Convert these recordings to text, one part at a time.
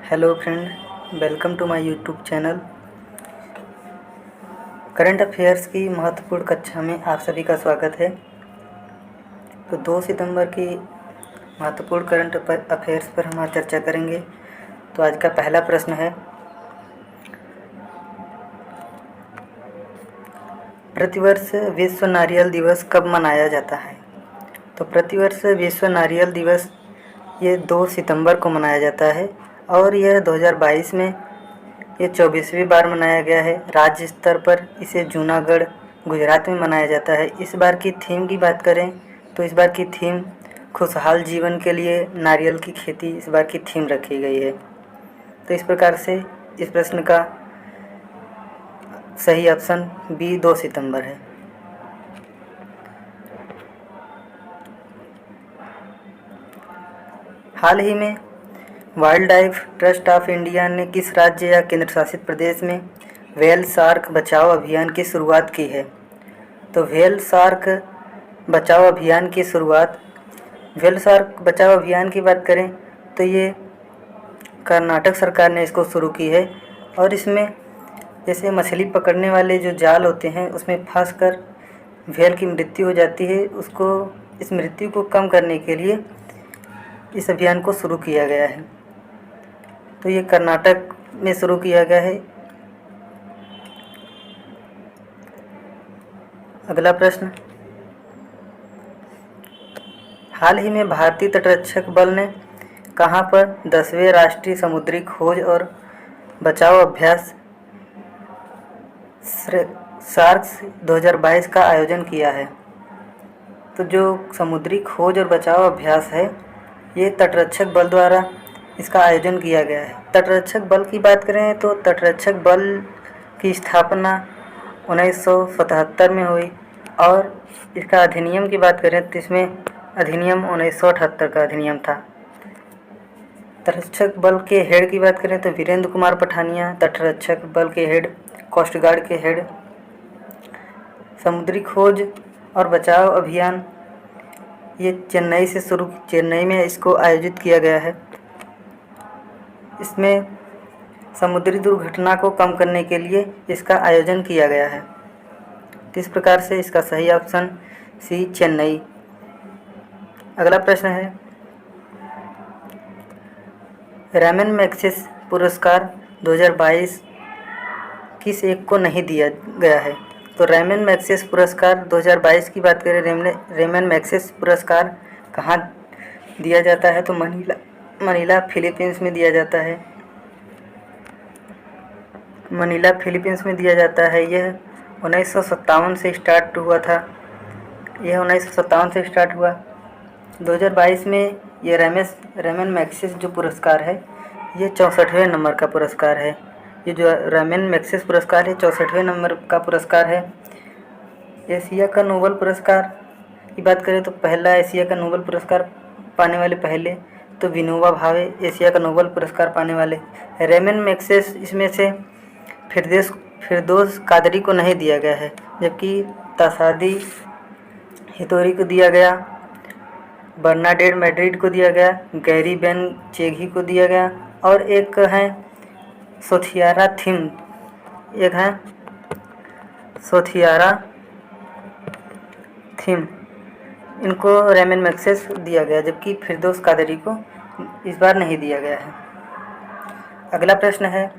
Hello friend, welcome to my YouTube channel. Current affairs की महत्वपूर्ण कक्षा में आप सभी का स्वागत है। तो 2 सितंबर की महत्वपूर्ण करंट अफेयर्स पर हम आज चर्चा करेंगे। तो आज का पहला प्रश्न है, प्रतिवर्ष विश्व नारियल दिवस कब मनाया जाता है? तो प्रतिवर्ष विश्व नारियल दिवस ये 2 सितंबर को मनाया जाता है और यह 2022 में ये 24वीं बार मनाया गया है। राज्य स्तर पर इसे जूनागढ़ गुजरात में मनाया जाता है। इस बार की थीम की बात करें तो इस बार की थीम खुशहाल जीवन के लिए नारियल की खेती इस बार की थीम रखी गई है। तो इस प्रकार से इस प्रश्न का सही ऑप्शन बी 2 सितंबर है। हाल ही में wild life trust of India ने किस राज्य या केंद्र शासित प्रदेश में व्हेल शार्क बचाओ अभियान की शुरुआत की है? तो व्हेल शार्क बचाओ अभियान की शुरुआत व्हेल शार्क बचाओ अभियान की बात करें तो ये कर्नाटक सरकार ने इसको शुरू की है। और इसमें जैसे मछली पकड़ने वाले जो जाल होते हैं उसमें फंसकर व्हेल की मृत्यु हो जाती है, उसको इस मृत्यु को कम करने के लिए इस अभियान को शुरू किया गया है। तो ये कर्नाटक में शुरू किया गया है। अगला प्रश्न, हाल ही में भारतीय तटरक्षक बल ने कहां पर 10वें राष्ट्रीय समुद्री खोज और बचाव अभ्यास शार्क्स 2022 का आयोजन किया है? तो जो समुद्री खोज और बचाव अभ्यास है ये तटरक्षक बल द्वारा इसका आयोजन किया गया है। तटरक्षक बल की बात करें तो तटरक्षक बल की स्थापना 1977 में हुई और इसका अधिनियम की बात करें तो इसमें अधिनियम 1978 का अधिनियम था। तटरक्षक बल के हेड की बात करें तो वीरेंद्र कुमार पठानिया तटरक्षक बल के हेड, कोस्ट गार्ड के हेड। समुद्री खोज और बचाव अभियान ये चेन्नई में इसको आयोजित किया गया है। इसमें समुद्री दुर्घटना को कम करने के लिए इसका आयोजन किया गया है। इस प्रकार से इसका सही ऑप्शन सी चेन्नई। अगला प्रश्न है, रैमन मैग्सेसे पुरस्कार 2022 किस एक को नहीं दिया गया है? तो रैमन मैग्सेसे पुरस्कार 2022 की बात करें, रैमन मैग्सेसे पुरस्कार कहाँ दिया जाता है? तो मनीला फिलीपींस में दिया जाता है। मनीला फिलीपींस में दिया जाता है। यह 1957 से स्टार्ट हुआ था। 2022 में ये रैमन मैग्सेसे जो पुरस्कार है ये 64वें नंबर का पुरस्कार है। ये जो रैमन मैग्सेसे पुरस्कार है 64वें नंबर का पुरस्कार है। एशिया का नोबेल पुरस्कार की बात करें तो पहला एशिया का नोबेल पुरस्कार पाने वाले पहले तो विनोबा भावे एशिया का नोबेल पुरस्कार पाने वाले। रैमन मैग्सेसे इसमें से फिरदौस कादरी को नहीं दिया गया है, जबकि तासादी हितोरी को दिया गया, बर्नाडेट मैड्रिड को दिया गया, गैरी बेन चेघी को दिया गया और एक है सोथियारा थीम, इनको रैमन मैग्सेसे दिया गया, जबकि फिरदौस कादरी को इस बार नहीं दिया गया है। अगला प्रश्न है,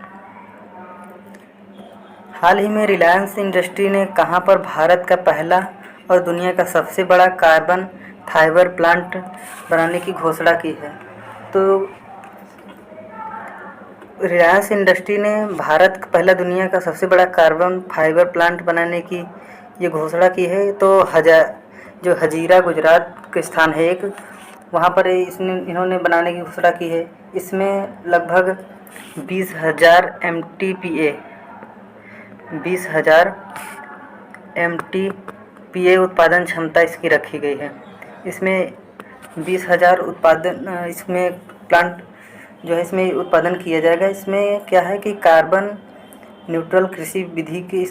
हाल ही में रिलायंस इंडस्ट्री ने कहां पर भारत का पहला और दुनिया का सबसे बड़ा कार्बन फाइबर प्लांट बनाने की घोषणा की है? तो रिलायंस इंडस्ट्री ने भारत का पहला दुनिया का सबसे बड़ा कार्बन फाइबर प्लांट बनाने की ये घोषणा की है। तो जो हजीरा गुजरात के स्थान है एक, वहाँ पर इन्होंने बनाने की घोषणा की है। इसमें लगभग 20,000 MTPA उत्पादन क्षमता इसकी रखी गई है। इसमें 20,000 इसमें प्लांट जो है इसमें उत्पादन किया जाएगा। इसमें क्या है कि कार्बन न्यूट्रल कृषि विधि की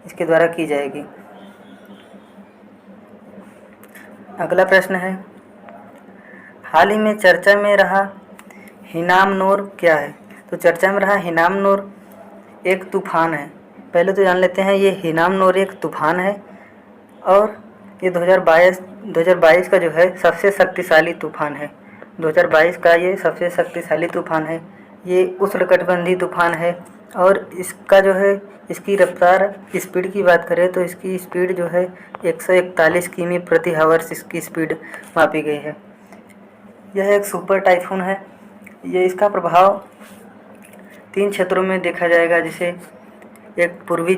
इसके द्वारा की जाएगी। अगला प्रश्न है, हाल ही में चर्चा में रहा हिनामनोर क्या है? तो चर्चा में रहा हिनामनोर एक तूफान है। पहले तो जान लेते हैं ये हिनामनोर एक तूफान है और ये 2022 का जो है सबसे शक्तिशाली तूफान है। 2022 का ये सबसे शक्तिशाली तूफान है। ये उष्णकटिबंधीय तूफान है और इसका जो है इसकी रफ्तार स्पीड की बात करें तो इसकी स्पीड जो है 141 किमी प्रति हावर्स इसकी स्पीड मापी गई है। यह एक सुपर टाइफून है। ये इसका प्रभाव 3 क्षेत्रों में देखा जाएगा, जैसे एक पूर्वी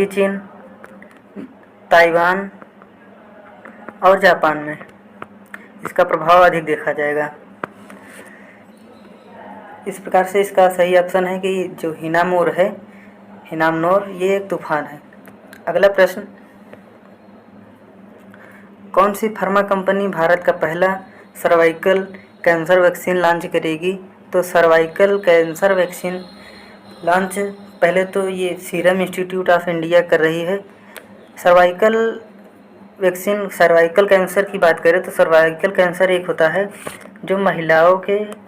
चीन, ताइवान और जापान में इसका प्रभाव अधिक देखा जाएगा। इस प्रकार से इसका सही ऑप्शन है कि जो हिनामनोर ये एक तूफान है। अगला प्रश्न, कौन सी फार्मा कंपनी भारत का पहला सर्वाइकल कैंसर वैक्सीन लॉन्च करेगी? तो सर्वाइकल कैंसर वैक्सीन लॉन्च पहले तो ये सीरम इंस्टीट्यूट ऑफ इंडिया कर रही है। सर्वाइकल वैक्सीन, सर्वाइकल कैंसर की बात करें तो सर्वाइकल कैंसर एक होता है जो महिलाओं के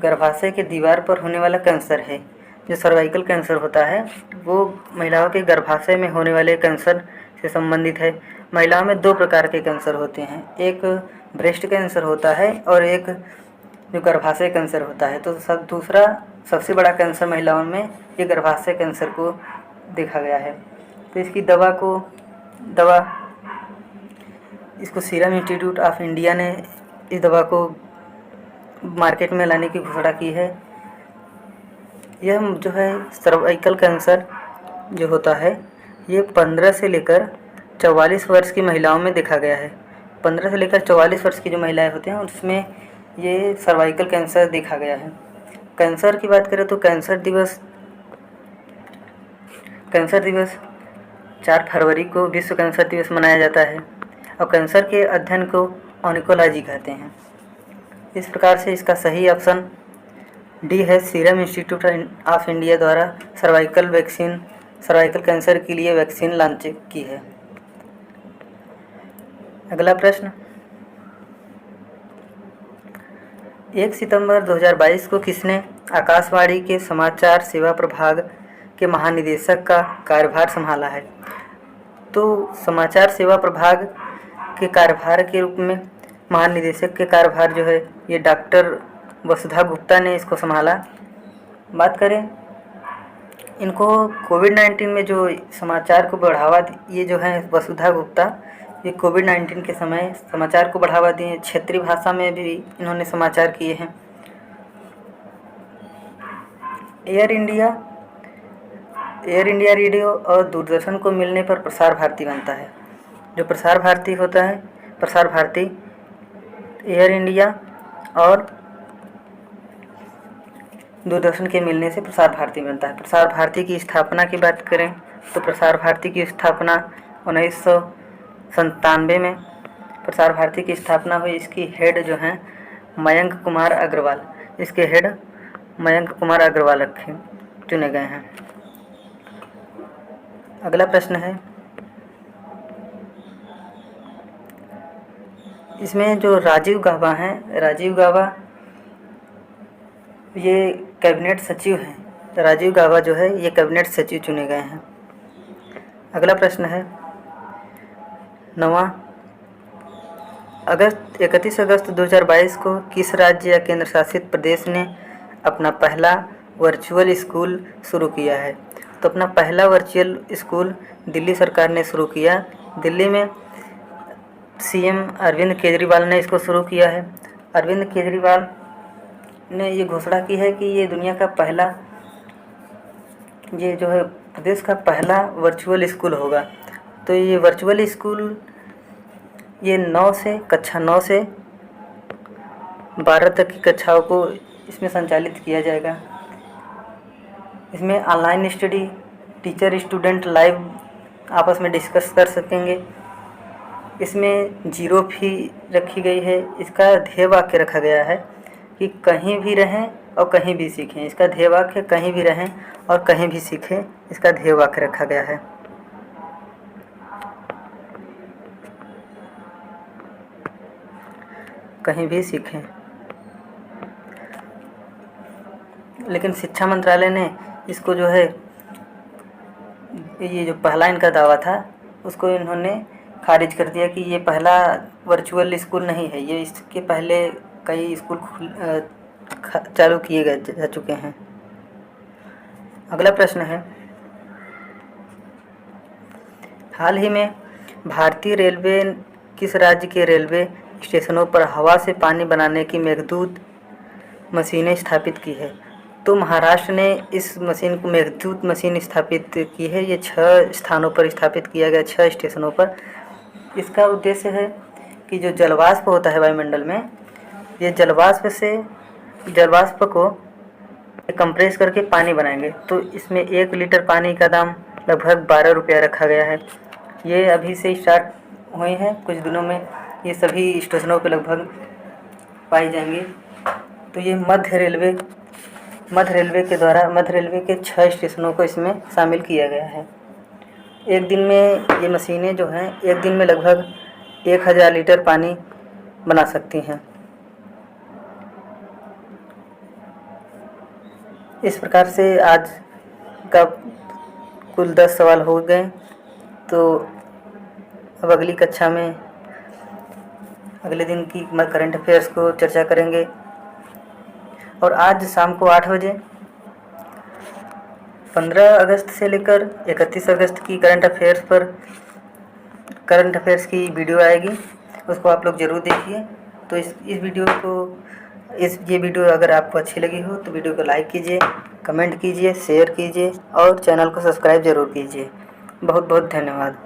गर्भाशय के दीवार पर होने वाला कैंसर है। जो सर्वाइकल कैंसर होता है वो महिलाओं के गर्भाशय में होने वाले कैंसर से संबंधित है। महिलाओं में 2 प्रकार के कैंसर होते हैं, एक ब्रेस्ट कैंसर होता है और एक जो गर्भाशय कैंसर होता है। तो दूसरा सबसे बड़ा कैंसर महिलाओं में ये गर्भाशय कैंसर को देखा गया है। तो इसकी दवा इसको सीरम इंस्टीट्यूट ऑफ इंडिया ने इस दवा को मार्केट में लाने की घोषणा की है। यह जो है सर्वाइकल कैंसर जो होता है ये 15 से लेकर 44 वर्ष की महिलाओं में देखा गया है। 15 से लेकर 44 वर्ष की जो महिलाएं होती हैं उसमें ये सर्वाइकल कैंसर देखा गया है। कैंसर की बात करें तो कैंसर दिवस 4 फरवरी को विश्व कैंसर दिवस मनाया जाता है और कैंसर के अध्ययन को ऑन्कोलॉजी कहते हैं। इस प्रकार से इसका सही ऑप्शन डी है, सीरम इंस्टीट्यूट ऑफ इंडिया द्वारा सर्वाइकल कैंसर के लिए वैक्सीन लॉन्च की है। अगला प्रश्न, 1 सितंबर 2022 को किसने आकाशवाणी के समाचार सेवा प्रभाग के महानिदेशक का कार्यभार संभाला है? तो समाचार सेवा प्रभाग के कार्यभार के रूप में महानिदेशक के कार्यभार जो है ये डॉक्टर वसुधा गुप्ता ने इसको संभाला। बात करें इनको कोविड-19 में जो समाचार को बढ़ावा ये जो है वसुधा गुप्ता, ये कोविड-19 के समय समाचार को बढ़ावा दिए। क्षेत्रीय भाषा में भी इन्होंने समाचार किए हैं। एयर इंडिया रेडियो और दूरदर्शन को मिलने पर प्रसार भारती बनता है। जो प्रसार भारती होता है, प्रसार भारती, एयर इंडिया और दूरदर्शन के मिलने से प्रसार भारती बनता है। प्रसार भारती की स्थापना की बात करें तो प्रसार भारती की स्थापना 1997 में प्रसार भारती की स्थापना हुई। इसकी हेड जो हैं मयंक कुमार अग्रवाल, इसके हेड मयंक कुमार अग्रवाल चुने गए हैं। अगला प्रश्न है, इसमें जो राजीव गाबा हैं, राजीव गाबा ये कैबिनेट सचिव हैं। राजीव गाबा जो है ये कैबिनेट सचिव चुने गए हैं। अगला प्रश्न है 9वां, 31 अगस्त 2022 को किस राज्य या केंद्र शासित प्रदेश ने अपना पहला वर्चुअल स्कूल शुरू किया है? तो अपना पहला वर्चुअल स्कूल दिल्ली सरकार ने शुरू किया। दिल्ली में सीएम अरविंद केजरीवाल ने इसको शुरू किया है। अरविंद केजरीवाल ने ये घोषणा की है कि ये दुनिया का पहला, ये जो है प्रदेश का पहला वर्चुअल स्कूल होगा। तो ये वर्चुअल स्कूल ये कक्षा 9 से 12 तक की कक्षाओं को इसमें संचालित किया जाएगा। इसमें online study, teacher student live आपस में डिस्कस कर सकेंगे। इसमें 0 फी रखी गई है। इसका ध्येय वाक्य रखा गया है कि कहीं भी रहें और कहीं भी सीखें। इसका ध्येय वाक्य कहीं भी रहें और कहीं भी सीखें, इसका ध्येय वाक्य रखा गया है। कहीं भी सीखें। लेकिन शिक्षा मंत्रालय ने इसको जो है, ये जो पहला इनका दावा था उसको इन्होंने खारिज कर दिया कि ये पहला वर्चुअल स्कूल नहीं है, ये इसके पहले कई स्कूल चालू किए जा चुके हैं। अगला प्रश्न है, हाल ही में भारतीय रेलवे किस राज्य के रेलवे स्टेशनों पर हवा से पानी बनाने की मेघदूत मशीनें स्थापित की है? तो महाराष्ट्र ने इस मशीन को मेघदूत मशीन स्थापित की है। ये 6 स्थानों पर स्थापित किया गया, 6 स्टेशनों पर। इसका उद्देश्य है कि जो जलवाष्प होता है वायुमंडल में, ये जलवाष्प को कंप्रेस करके पानी बनाएंगे। तो इसमें 1 लीटर पानी का दाम लगभग 12 रुपया रखा गया है। ये अभी से स्टार्ट हुए हैं, कुछ दिनों में ये सभी स्टेशनों पर लगभग पाई जाएंगी। तो ये मध्य रेलवे के 6 स्टेशनों को इसमें शामिल किया गया है। एक दिन में ये मशीनें जो हैं, एक दिन में लगभग 1000 लीटर पानी बना सकती हैं। इस प्रकार से आज का कुल 10 सवाल हो गए। तो अब अगली कक्षा में अगले दिन की करंट अफेयर्स को चर्चा करेंगे। और आज शाम को 8 बजे 15 अगस्त से लेकर 31 अगस्त की करंट अफेयर्स की वीडियो आएगी, उसको आप लोग ज़रूर देखिए। तो इस वीडियो अगर आपको अच्छी लगी हो तो वीडियो को लाइक कीजिए, कमेंट कीजिए, शेयर कीजिए और चैनल को सब्सक्राइब ज़रूर कीजिए। बहुत बहुत धन्यवाद।